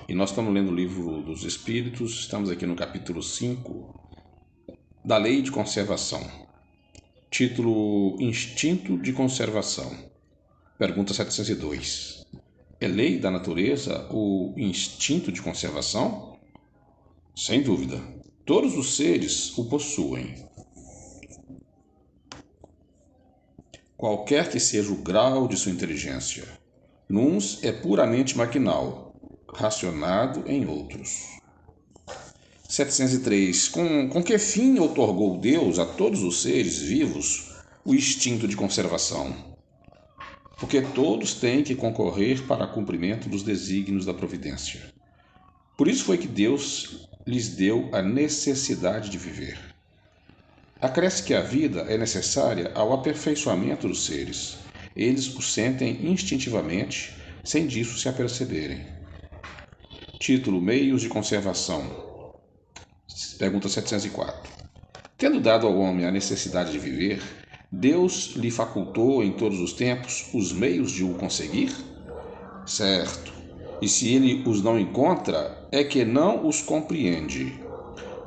e nós estamos lendo o livro dos Espíritos, estamos aqui no capítulo 5 da Lei de Conservação. Título: Instinto de Conservação. Pergunta 702. É lei da natureza o instinto de conservação? Sem dúvida, todos os seres o possuem. Qualquer que seja o grau de sua inteligência, nuns é puramente maquinal, racionado em outros. 703. Com que fim outorgou Deus a todos os seres vivos o instinto de conservação? Porque todos têm que concorrer para o cumprimento dos desígnios da providência. Por isso foi que Deus lhes deu a necessidade de viver. Acresce que a vida é necessária ao aperfeiçoamento dos seres. Eles o sentem instintivamente, sem disso se aperceberem. Título: Meios de Conservação. Pergunta 704. Tendo dado ao homem a necessidade de viver, Deus lhe facultou em todos os tempos os meios de o conseguir? Certo. E se ele os não encontra, é que não os compreende.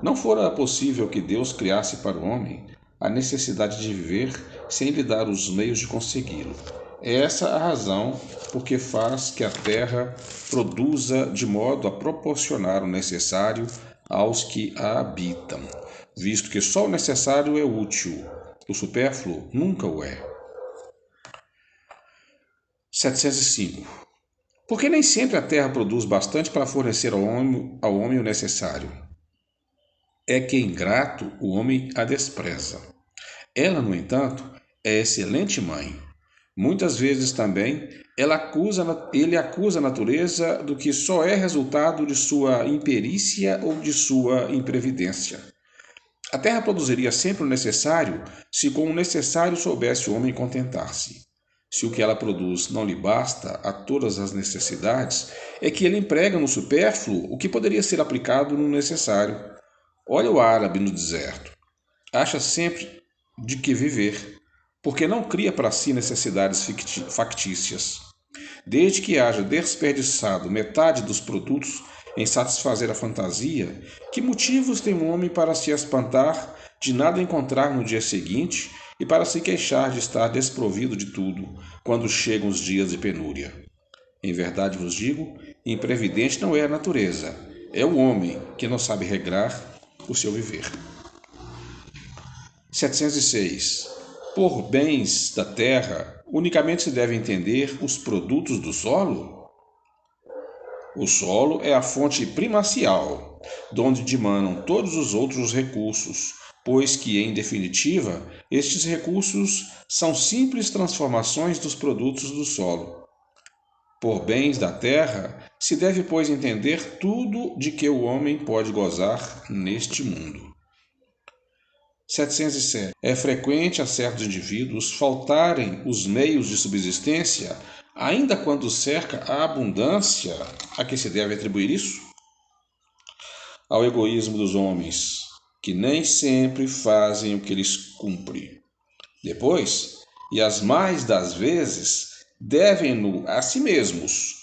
Não fora possível que Deus criasse para o homem a necessidade de viver sem lhe dar os meios de consegui-lo. É essa a razão por que faz que a terra produza de modo a proporcionar o necessário aos que a habitam, visto que só o necessário é útil, o supérfluo nunca o é. 705. Porque nem sempre a terra produz bastante para fornecer ao homem o necessário. É que ingrato o homem a despreza. Ela, no entanto, é excelente mãe. Muitas vezes também ele acusa a natureza do que só é resultado de sua imperícia ou de sua imprevidência. A terra produziria sempre o necessário se com o necessário soubesse o homem contentar-se. Se o que ela produz não lhe basta a todas as necessidades, é que ele emprega no supérfluo o que poderia ser aplicado no necessário. Olha o árabe no deserto. Acha sempre de que viver, porque não cria para si necessidades factícias. Desde que haja desperdiçado metade dos produtos em satisfazer a fantasia, que motivos tem um homem para se espantar de nada encontrar no dia seguinte e para se queixar de estar desprovido de tudo quando chegam os dias de penúria? Em verdade vos digo, imprevidente não é a natureza, é o homem que não sabe regrar o seu viver. 706. Por bens da terra, unicamente se deve entender os produtos do solo? O solo é a fonte primacial, donde dimanam todos os outros recursos, pois que, em definitiva, estes recursos são simples transformações dos produtos do solo. Por bens da terra, se deve, pois, entender tudo de que o homem pode gozar neste mundo. 707. É frequente a certos indivíduos faltarem os meios de subsistência, ainda quando cerca a abundância. A que se deve atribuir isso? Ao egoísmo dos homens, que nem sempre fazem o que lhes cumpre. Depois, e as mais das vezes, devem-no a si mesmos.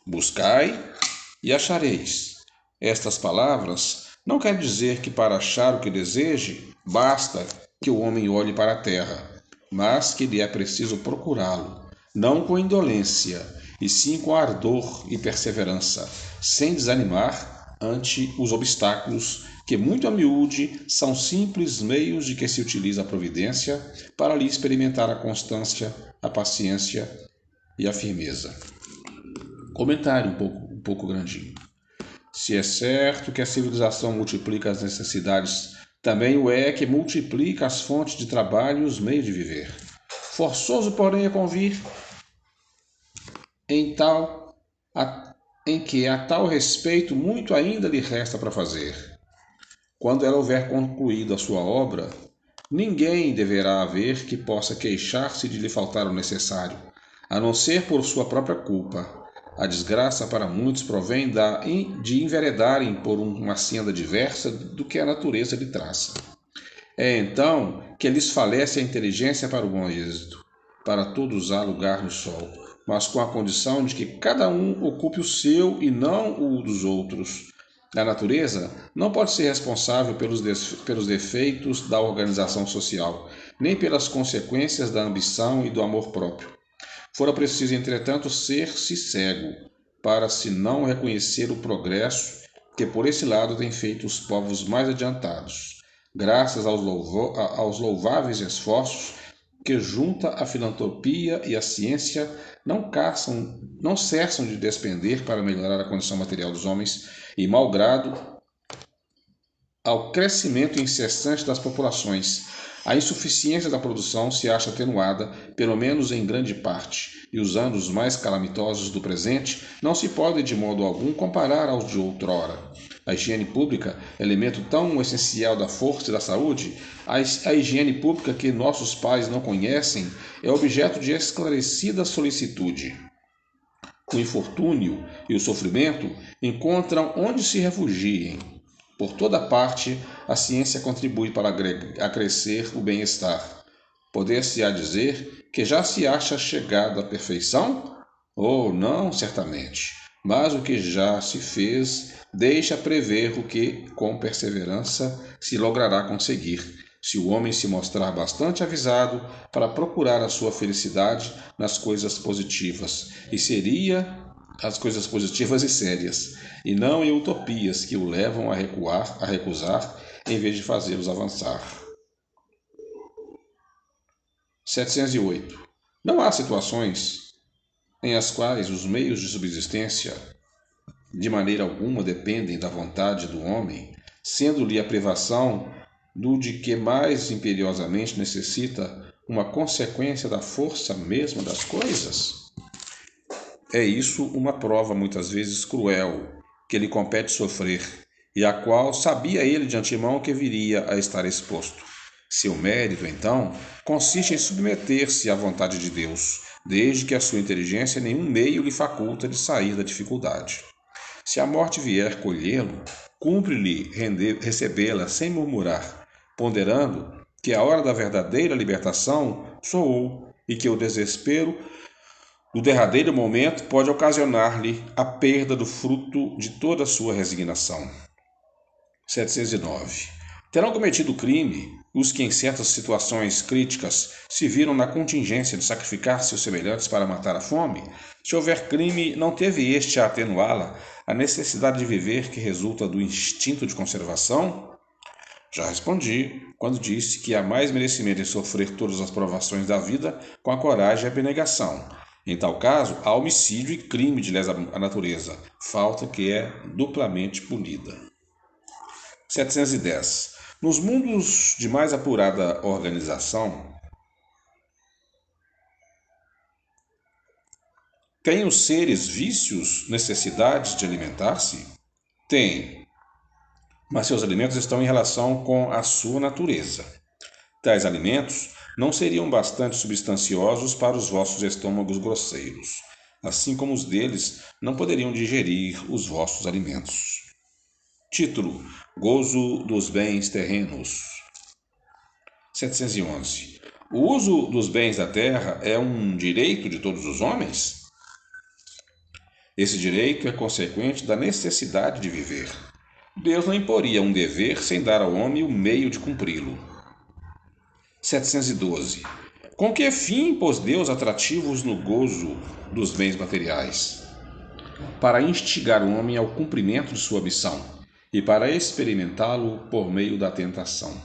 Buscai e achareis. Estas palavras não quer dizer que para achar o que deseje, basta que o homem olhe para a terra, mas que lhe é preciso procurá-lo, não com indolência, e sim com ardor e perseverança, sem desanimar ante os obstáculos que, muito a miúde, são simples meios de que se utiliza a providência para lhe experimentar a constância, a paciência e a firmeza. Comentário um pouco grandinho. Se é certo que a civilização multiplica as necessidades, também o é que multiplica as fontes de trabalho e os meios de viver. Forçoso, porém, é convir em que a tal respeito muito ainda lhe resta para fazer. Quando ela houver concluído a sua obra, ninguém deverá haver que possa queixar-se de lhe faltar o necessário, a não ser por sua própria culpa. A desgraça para muitos provém de enveredarem por uma senda diversa do que a natureza lhe traça. É então que lhes falece a inteligência para o bom êxito. Para todos há lugar no sol. mas com a condição de que cada um ocupe o seu e não o dos outros. A natureza não pode ser responsável pelos defeitos da organização social, nem pelas consequências da ambição e do amor próprio. Fora preciso, entretanto, ser-se cego, para se não reconhecer o progresso que por esse lado tem feito os povos mais adiantados, graças aos louváveis esforços que junta a filantropia e a ciência não cessam de despender para melhorar a condição material dos homens e, malgrado ao crescimento incessante das populações, a insuficiência da produção se acha atenuada, pelo menos em grande parte, e os anos mais calamitosos do presente não se podem de modo algum comparar aos de outrora. A higiene pública, elemento tão essencial da força e da saúde, a higiene pública que nossos pais não conhecem, é objeto de esclarecida solicitude. O infortúnio e o sofrimento encontram onde se refugiem. Por toda parte, a ciência contribui para acrescer o bem-estar. Poder-se-á dizer que já se acha chegado à perfeição? Oh, não, certamente. Mas o que já se fez deixa prever o que, com perseverança, se logrará conseguir, se o homem se mostrar bastante avisado para procurar a sua felicidade nas coisas positivas, e seria as coisas positivas e sérias, e não em utopias que o levam a recuar, a recusar, em vez de fazê-los avançar. 708. Não há situações em as quais os meios de subsistência de maneira alguma dependem da vontade do homem, sendo-lhe a privação do de que mais imperiosamente necessita uma consequência da força mesma das coisas? É isso uma prova muitas vezes cruel, que lhe compete sofrer, e a qual sabia ele de antemão que viria a estar exposto. Seu mérito, então, consiste em submeter-se à vontade de Deus, desde que a sua inteligência nenhum meio lhe faculta de sair da dificuldade. Se a morte vier colhê-lo, cumpre-lhe recebê-la sem murmurar, ponderando que a hora da verdadeira libertação soou e que o desespero do derradeiro momento pode ocasionar-lhe a perda do fruto de toda a sua resignação. 709. Terão cometido crime os que em certas situações críticas se viram na contingência de sacrificar seus semelhantes para matar a fome? Se houver crime, não teve este a atenuá-la a necessidade de viver que resulta do instinto de conservação? Já respondi quando disse que há mais merecimento em sofrer todas as provações da vida com a coragem e a abnegação. Em tal caso, há homicídio e crime de lesa à natureza, falta que é duplamente punida. 710. Nos mundos de mais apurada organização, têm os seres vícios, necessidades de alimentar-se? Têm, mas seus alimentos estão em relação com a sua natureza. Tais alimentos não seriam bastante substanciosos para os vossos estômagos grosseiros, assim como os deles não poderiam digerir os vossos alimentos. Título: Gozo dos bens terrenos. 711. O uso dos bens da terra é um direito de todos os homens? Esse direito é consequente da necessidade de viver. Deus não imporia um dever sem dar ao homem o meio de cumpri-lo. 712. Com que fim pôs Deus atrativos no gozo dos bens materiais? Para instigar o homem ao cumprimento de sua missão e para experimentá-lo por meio da tentação.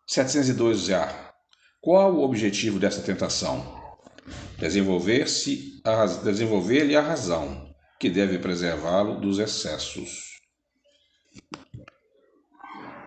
702A. Qual o objetivo dessa tentação? Desenvolver-lhe a razão, que deve preservá-lo dos excessos.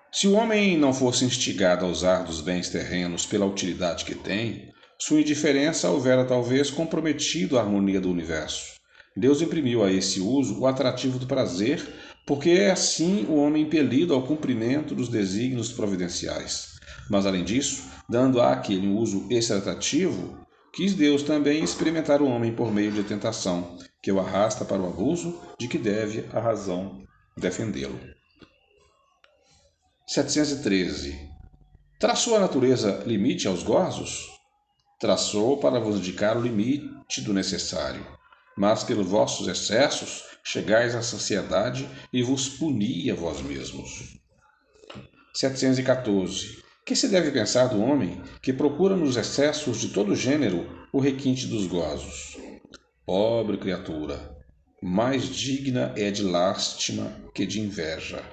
Se o homem não fosse instigado a usar dos bens terrenos pela utilidade que tem, sua indiferença houvera talvez comprometido a harmonia do universo. Deus imprimiu a esse uso o atrativo do prazer, porque é assim o homem impelido ao cumprimento dos desígnios providenciais. Mas, além disso, dando àquele um uso esse atrativo, quis Deus também experimentar o homem por meio de tentação, que o arrasta para o abuso de que deve a razão defendê-lo. 713. Traçou a natureza limite aos gozos? traçou para vos indicar o limite do necessário, mas pelos vossos excessos chegais à saciedade e vos puni a vós mesmos. 714. Que se deve pensar do homem que procura nos excessos de todo gênero o requinte dos gozos? Pobre criatura, mais digna é de lástima que de inveja,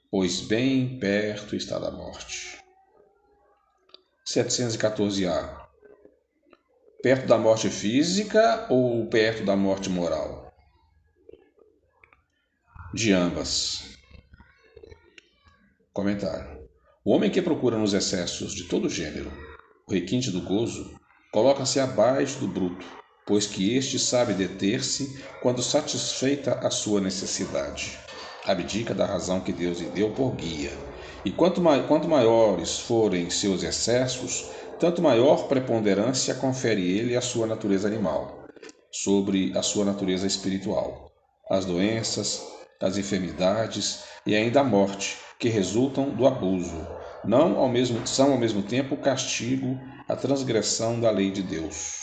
pois bem perto está da morte. 714a. Perto da morte física ou perto da morte moral? De ambas. Comentário. O homem que procura nos excessos de todo gênero o requinte do gozo coloca-se abaixo do bruto, pois que este sabe deter-se quando satisfeita a sua necessidade. Abdica da razão que Deus lhe deu por guia. E quanto maiores forem seus excessos, tanto maior preponderância confere ele à sua natureza animal, sobre a sua natureza espiritual. As doenças, as enfermidades e ainda a morte, que resultam do abuso, são ao mesmo tempo o castigo, a transgressão da lei de Deus.